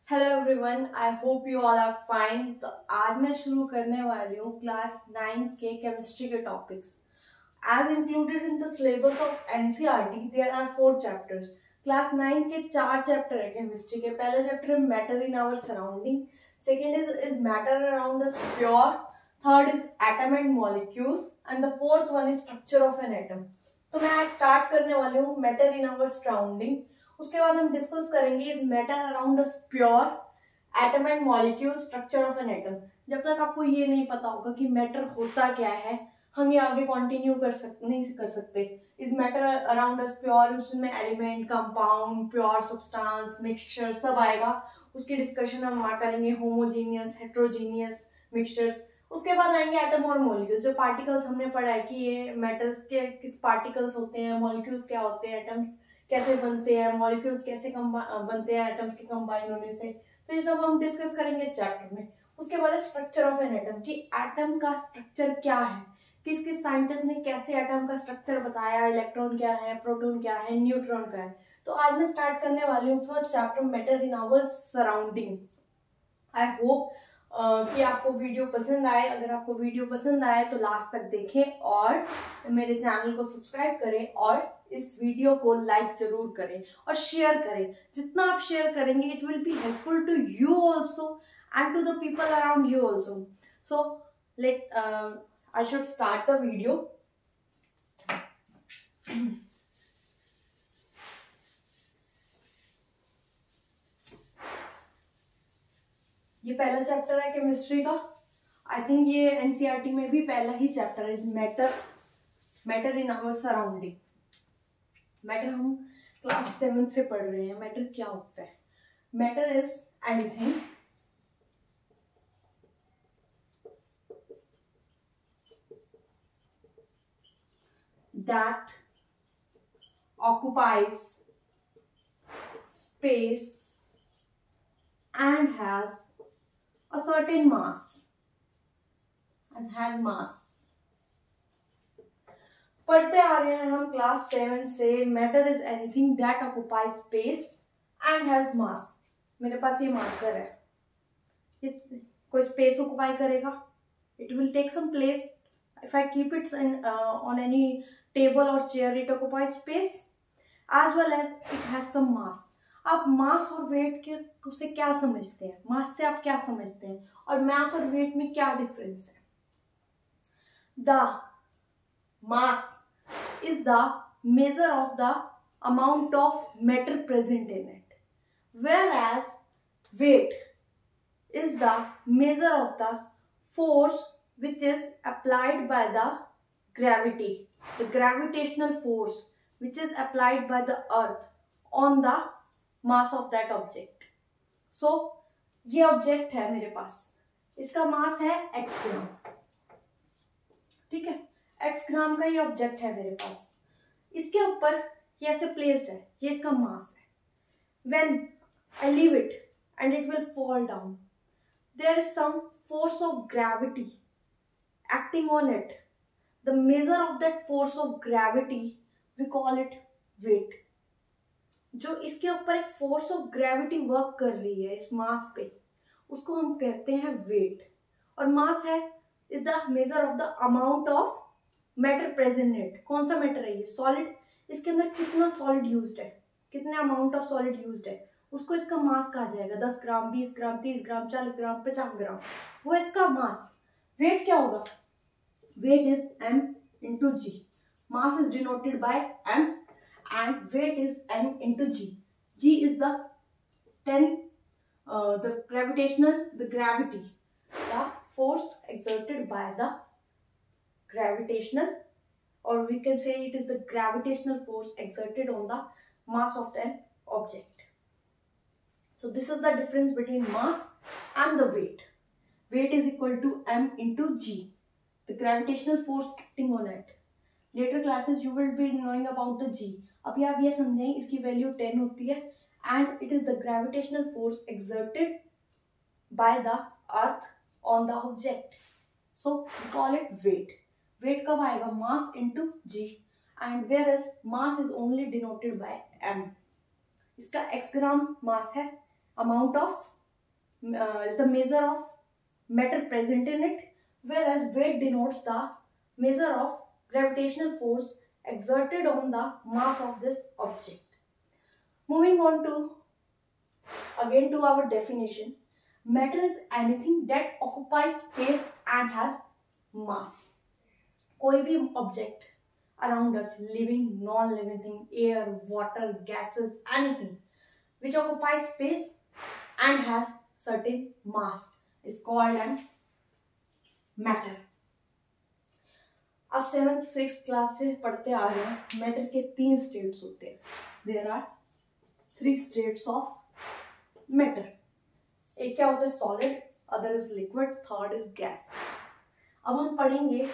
Hello everyone, I hope you all are fine. तो आज मैं शुरू करने वाली हूँ क्लास 9 के केमिस्ट्री के topics. As included in the syllabus of NCERT there are 4 chapters. Class 9 के 4 चैप्टर है केमिस्ट्री के। पहला चैप्टर है matter in our surrounding, second is matter around us pure, third is atom and molecules and the fourth one is structure of an atom. तो मैं आज start करने वाली हूँ मैटर इन आवर सराउंडिंग। उसके बाद हम डिस्कस करेंगे is matter around us pure, atom and molecule, structure of an atom. जब तक आपको ये नहीं पता होगा कि मैटर होता क्या है, हम ये आगे कंटिन्यू नहीं कर सकते। Is matter around us pure, उसमें element, compound, pure substance, mixture सब आएगा। उसकी डिस्कशन हम वहाँ करेंगे, होमोजीनियस, हेट्रोजीनियस मिक्सचर्स। उसके बाद आएंगे एटम और मॉलिक्यूल्स। जो पार्टिकल्स हमने पढ़ा है कि ये मैटर्स के किस पार्टिकल्स होते हैं, मॉलिक्यूल्स क्या होते हैं, एटम्स कैसे बनते हैं, मॉलिक्यूल्स कैसे बनते हैं एटम्स के कंबाइन होने से। तो ये सब हम डिस्कस करेंगे इस चैप्टर में। उसके बाद स्ट्रक्चर ऑफ एन एटम, कि एटम का स्ट्रक्चर क्या है, किस किस साइंटिस्ट ने कैसे एटम का स्ट्रक्चर बताया, इलेक्ट्रॉन क्या है, प्रोटॉन क्या है, न्यूट्रॉन क्या है। तो आज मैं स्टार्ट करने वाली हूँ first chapter matter in our surrounding. I hope कि आपको वीडियो पसंद आए। अगर आपको वीडियो पसंद आए तो लास्ट तक देखें और मेरे चैनल को सब्सक्राइब करें और इस वीडियो को लाइक जरूर करें और शेयर करें। जितना आप शेयर करेंगे it will be helpful to you also and to the people around you also. So let I should start the video. ये पहला चैप्टर है केमिस्ट्री का। आई थिंक ये एनसीईआरटी में भी पहला ही चैप्टर है, matter in our surrounding. Matter हम क्लास 7 से पढ़ रहे हैं। मैटर क्या होता है? Matter is anything that occupies space and has a certain mass, has mass। पढ़ते आ रहे हैं हम क्लास 7 से। Matter is anything that occupies space and has mass. मेरे पास ये मार्कर है, कोई स्पेस ऑक्युपाई करेगा, it will take some place. If I keep it on any table और chair, it occupies space as well as it has some mass. आप mass और wait के से क्या समझते हैं? मास से आप क्या समझते हैं और मास और वेट में क्या डिफरेंस है? The mass is the measure of the amount of matter present in it, whereas weight is the measure of the force which is applied by the gravity, the gravitational force which is applied by the earth on the mass of that object. So ये object है मेरे पास, इसका mass है x ग्राम, ठीक है। x ग्राम का ये object है मेरे पास, इसके ऊपर ये ऐसे प्लेस्ड है, ये इसका मास है। When I leave it and it will fall down, there is some force of gravity acting on it. The measure of that force of gravity we call it weight. जो इसके ऊपर एक force of gravity work कर रही है इस मास पे, उसको हम कहते हैं वेट। और मास है is the measure of the amount of matter present it. कौन सा मैटर है ये? सॉलिड। इसके अंदर कितना सॉलिड यूज्ड है, कितने अमाउंट ऑफ सॉलिड यूज्ड है, उसको इसका मास कहा जाएगा। 10 ग्राम, 20 ग्राम, 30 ग्राम, 40 ग्राम, 50 ग्राम, वो इसका मास। वेट क्या होगा? Weight is m into G. Mass is denoted by m and weight is m into G. g is the 10 the gravitational, the gravity, the force exerted by the gravitational, or we can say it is the gravitational force exerted on the mass of an object. So this is the difference between mass and the weight. Weight is equal to m into g, the gravitational force acting on it. Later classes you will be knowing about the g. अभी आप ये समझें, इसकी value 10 होती है and it is the gravitational force exerted by the earth on the object. So we call it weight. Weight कब आएगा? Mass into G, and where is mass is only denoted by m। इसका x gram mass है. Amount of is the measure of matter present in it, whereas weight denotes the measure of gravitational force exerted on the mass of this object. Moving on to again to our definition. Matter is anything that occupies space and has mass. कोई भी object around us, living, non-living, air, water, gases, anything which occupies space and has certain mass is called an matter. अब 7th 6th class से पढ़ते आ रहे हैं. Matter के 3 states होते हैं. There are 3 states of matter. एक क्या होता है solid, other is liquid, third is gas. अब हम पढ़ेंगे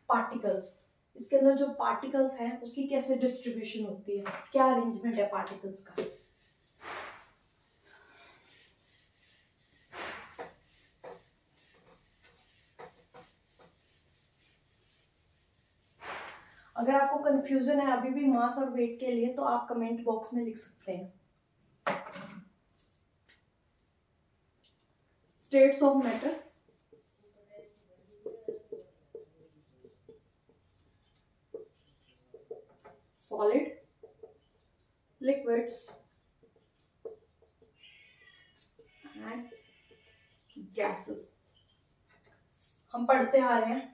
पार्टिकल्स. इसके अंदर जो पार्टिकल्स हैं उसकी कैसे डिस्ट्रीब्यूशन होती है, क्या अरेंजमेंट है पार्टिकल्स का. अगर आपको कंफ्यूजन है अभी भी मास और वेट के लिए तो आप कमेंट बॉक्स में लिख सकते हैं. States of matter. Solid, liquids and gases. हम पढ़ते आ रहे हैं.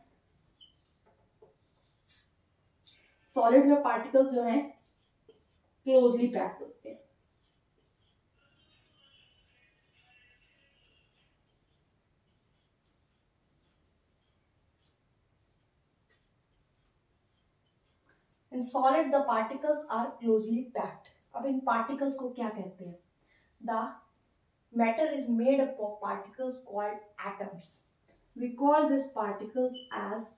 सॉलिड में पार्टिकल्स जो हैं क्लोजली पैक्ड होते हैं. In solid the particles are closely packed. अब इन पार्टिकल्स को क्या कहते हैं? The matter is made up of particles called atoms. We call this particles as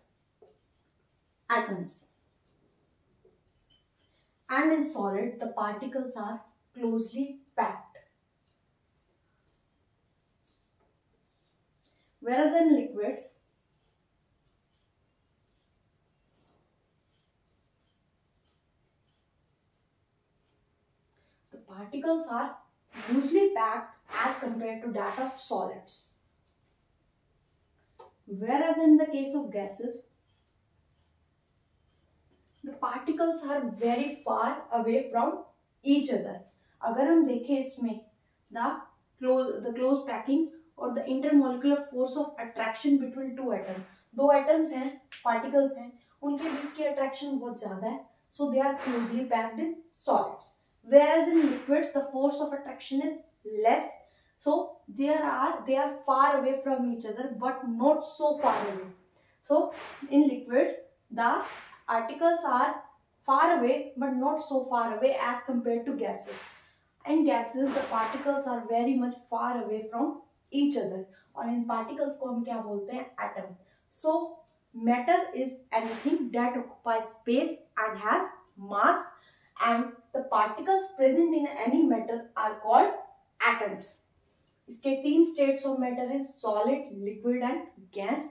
atoms. And in solid, the particles are closely packed. Whereas in liquids, the particles are loosely packed as compared to that of solids. Whereas in the case of gases, the particles are very far away from each other. अगर हम देखें इसमें the close packing और the intermolecular force of attraction between two atoms. 2 atoms हैं, particles हैं, उनके बीच की attraction बहुत ज़्यादा है, so they are closely packed in solids. Whereas in liquids the force of attraction is less, so they are far away from each other but not so far away. So in liquids the particles are far away but not so far away as compared to gases. In gases the particles are very much far away from each other. और इन particles को हम क्या बोलते हैं? Atom. So matter is anything that occupies space and has mass, and the particles present in any matter are called atoms. इसके 3 states of matter हैं solid, liquid and gas.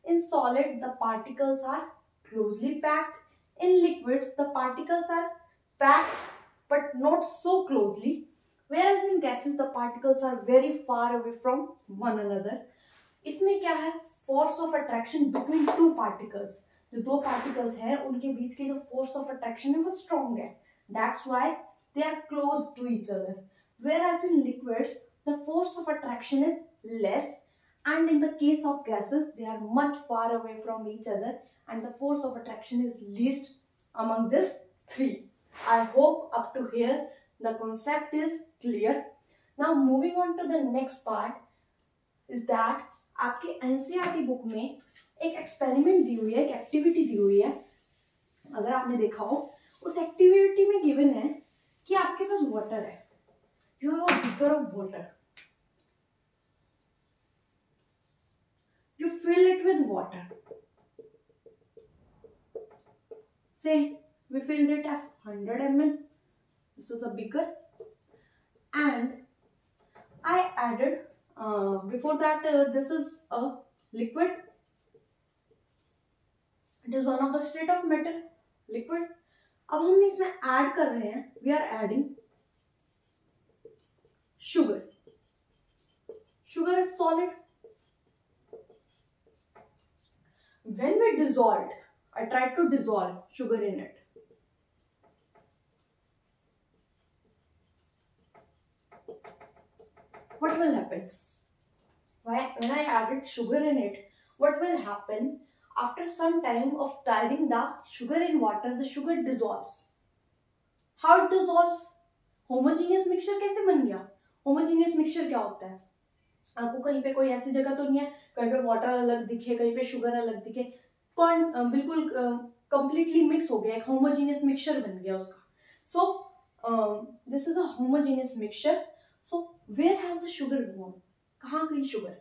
In solid the particles are closely packed. In liquids the particles are packed but not so closely, whereas in gases the particles are very far away from one another. इसमें क्या है? Force of attraction between two particles. जो 2 particles हैं उनके बीच की जो force of attraction है वो strong है. That's why they are close to each other. Whereas in liquids the force of attraction is less, and in the case of gases they are much far away from each other and the force of attraction is least among these 3. I hope up to here the concept is clear. Now moving on to the next part is that आपके NCERT book में एक experiment दी हुई है, एक activity दी हुई है. अगर आपने देखा हो उस एक्टिविटी में गिवन है कि आपके पास वाटर है. You have a beaker of water. You fill it with water. Say we filled it at 100 ml. This is a beaker, and I added before that this is a liquid. It is one of the state of matter, liquid. अब हम इसमें add कर रहे हैं. We are adding sugar. Sugar is solid. When we dissolved, I tried to dissolve sugar in it. What will happen? When I added sugar in it, what will happen? After some time of stirring the sugar in water, the sugar dissolves. How it dissolves? Homogeneous mixture कैसे बन गया? Homogeneous mixture क्या होता है? आपको कहीं पे कोई ऐसी जगह तो नहीं है कहीं पे वाटर अलग दिखे, कहीं पे शुगर अलग दिखे, कौन बिल्कुल कंप्लीटली मिक्स हो गया, एक होमोजेनियस मिक्सचर बन गया उसका. So this is a homogeneous mixture. So where has the sugar gone? कहाँ गई शुगर?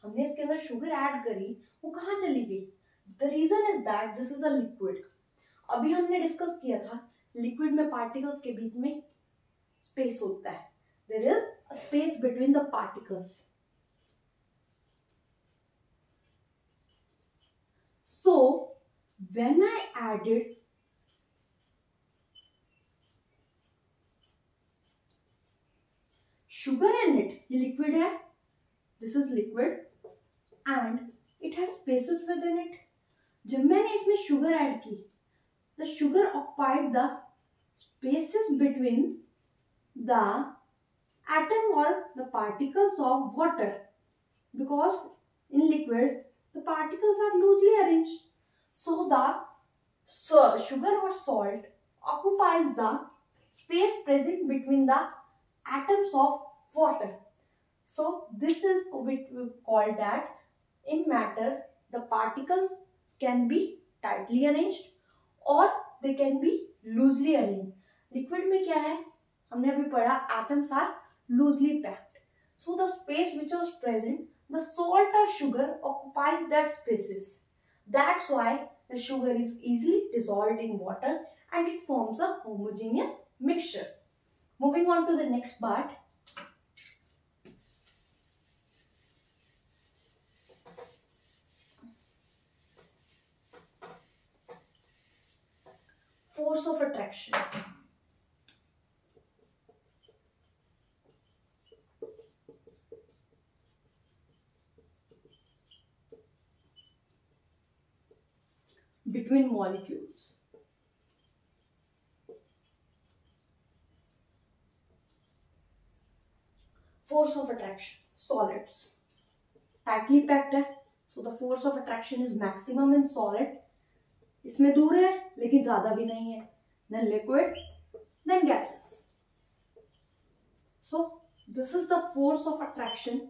हमने इसके अंदर शुगर ऐड करी, वो कहाँ चली गई? The reason is that this is a liquid. अभी हमने डिस्कस किया था लिक्विड में पार्टिकल्स के बीच में स्पेस होता है. There is a space between the particles. So when I added sugar in it, ये liquid है, this is liquid and it has spaces within it. जब मैंने इसमें sugar ऐड की, the sugar occupied the spaces between the atom or the particles of water, because in liquids the particles are loosely arranged. So the sugar or salt occupies the space present between the atoms of water. So this is we call that in matter the particles can be tightly arranged or they can be loosely arranged. Liquid में क्या है? हमने अभी पढ़ा atoms are loosely packed. So the space which was present, the salt or sugar occupies that spaces. That's why the sugar is easily dissolved in water and it forms a homogeneous mixture. Moving on to the next part. Force of attraction. Between molecules. Force of attraction. Solids. Tightly packed है, so the force of attraction is maximum in solid. इसमें दूर है लेकिन ज्यादा भी नहीं है. Then liquid, then gases. So this is the force of attraction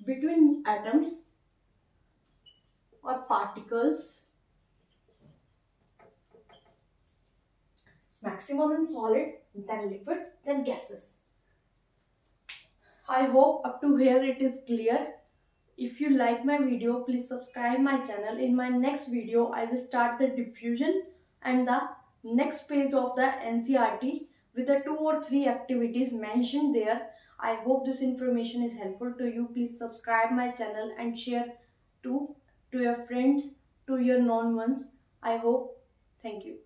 between atoms or particles. Maximum in solid, then liquid, then gases. I hope up to here it is clear. If you like my video, please subscribe my channel. In my next video, I will start the diffusion and the next page of the NCERT with the 2 or 3 activities mentioned there. I hope this information is helpful to you. Please subscribe my channel and share to your friends, to your known ones. I hope. Thank you.